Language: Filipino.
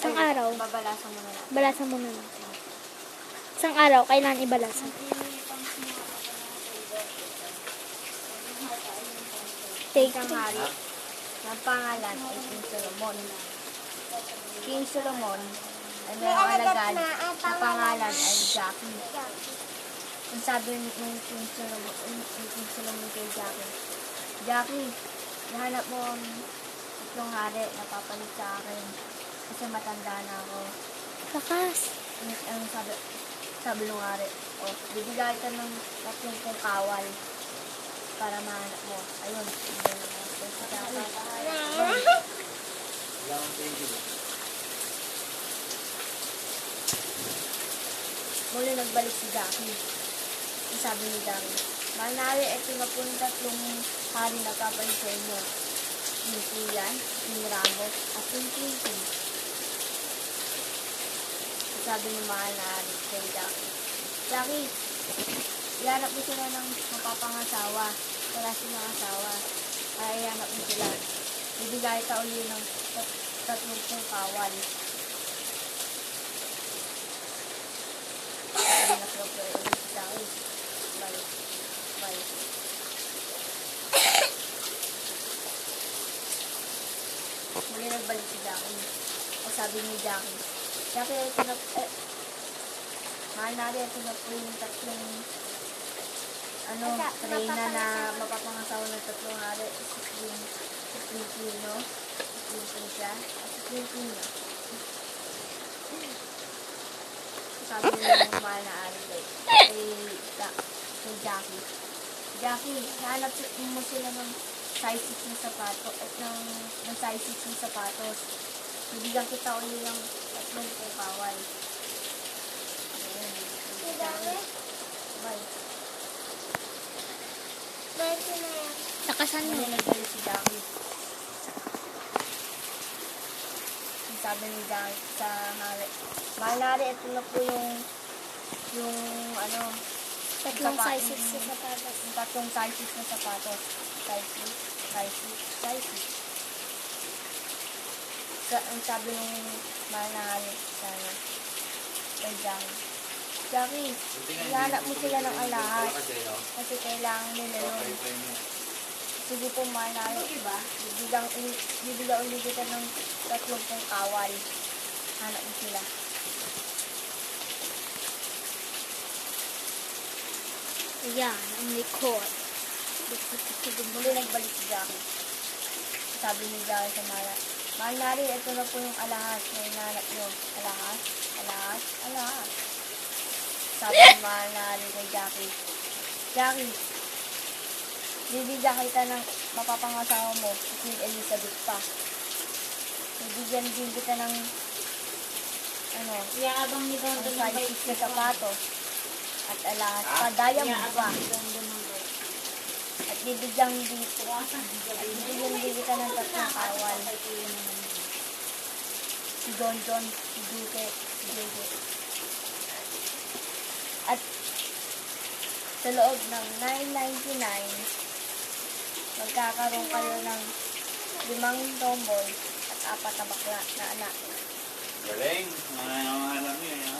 Isang araw. Babalasan mo na lang. Balasan mo na lang. Isang araw, kailangan ibalasan. Take Isang hari. Ang pangalan ay King Solomon. King Solomon ay mayroong alagad na pangalan ay Jackie. Ang sabi ng King Solomon kay Jackie, Jackie, nahanap mo ang tatlong hari na papalit sa akin kasi matanda na ako. Lakas. Ang sabi ng hari, bibigay ka ng tatlong kong kawal para mahanap mo. Ayun. Muli nagbalik si Jackie. Ang sabi ni Jackie, Manali, ito na po yung tatlong hari na papalit sa inyo. King Kuyan, King Ramos, at King Quintin. Ang sabi ni Manali kay Jackie, Jackie, ihanap mo sila ng mapapangasawa. Wala silang asawa. Kaya ihanap mo sila. Bibigay ka uli ng tatlong kong kawal. Ay, nakloploy ulit si Jackie. Bye. Bye. Muli nagbalik si Jackie. O sabi ni Jackie, Jackie, ito na mahal natin, ito na po yung tatlong reyna na mapapangasawa ng tatlong hari. Si Quintino, si Quintinsya, at si Quintino. Sabi ng mahal na hari kay Jackie. Jackie, hanap mo sila ng size 6 na sapatos at ng size 6 na sapatos. Bibigyan kita ulit ng tatlong kong kawal. Bye. Lakasan mo. Muli nagbalik si Jackie. Ang sabi ni Jackie sa hari, mahal na hari, ito na po yung Tatlong sizes sa sapatos. yung tatlong sizes na sapatos. Size 6. Ang sabi ng mahal na hari kay Jackie, Jackie, ihanap mo sila ng alahas kasi kailangan nila yun. Sige po, mahal na hari. Bibigyan ulit kita ng tatlong kong kawal. Hanap mo sila. Ayan, ang likod. Muli nagbalik si Jackie. Sabi ni Jackie sa mahal na hari, ito na po yung alahas na hinahanap nyo. Alahas. Sabi ni mahal na hari kay Jackie, Jackie, bibigyan kita ng mapapangasawa mo, si Queen Elizabeth pa. Bibigyan din kita ng Iyaabang ni Don ang size 6 na sapatos at alahas pa, diamond pa. At bibigyan din kita ng tatlong kawal. Si Don, si Duque, si Diego. At sa loob ng $9.99, magkakaroon kayo ng 5 tomboy at 4 na bakla na anak. Galing. Mga alam niyo.